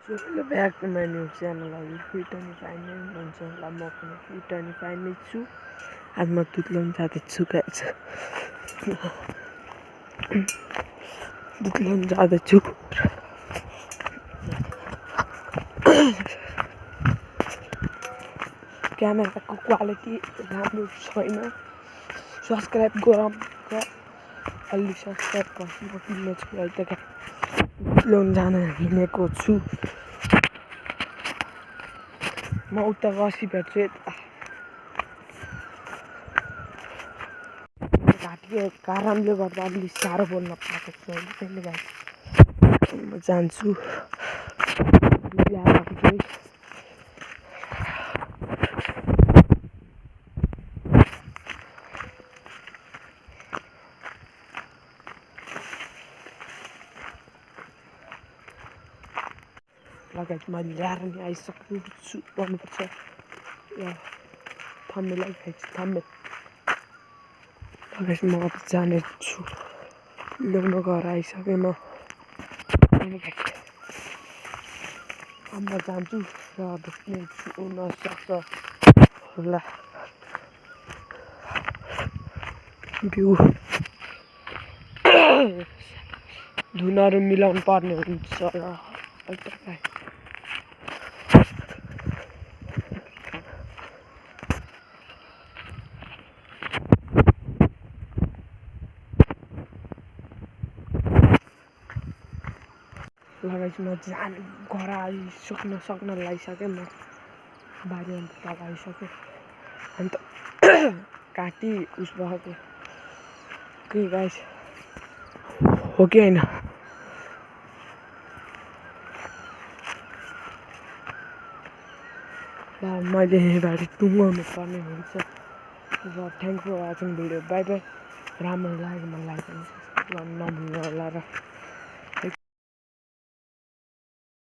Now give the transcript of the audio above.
So back to my new channel. I will fit any fine mention la mo पनि fit any fine नै छु आज म दुध ल्याउन जाँदैछु गाइस दुध ल्याउन जाँदैछु क्यामेराको क्वालिटी राम्रो छैन सब्स्क्राइब गरौँ अलि सब्स्क्राइब गर्नु छु अहिले त ल्याउन जान हिँडेको छु म उता बसी भेट्छु घाँटीको कारणले गर्दा अलि साह्रो बोल्न पाएको छु त्यसले गर्दा म जान्छु लगायत मैले ल्याएर नि आइसक्नु छु भन्नुपर्छ थम्बनेल लगाइछु थम्बनेल लगायत म अब जाने छु ल्याउन गएर आइसकेँ म अब जान्छु र भेट्ने हुन सक्छ होला भ्यू धुनहरू मिलाउनु पर्ने हुन्छ र लगाइछु म जाने घर सक्न लागिसकेँ म बारी अन्त तल आइसकेँ अन्त काटी उस भएको के गाइस हो कि होइन मैले यहीँबाट टुङ्गाउनु पर्ने हुन्छ र thank for watching video bye bye राम्रो लाग्यो मलाई लाइक गर्नु नभुल्नु होला र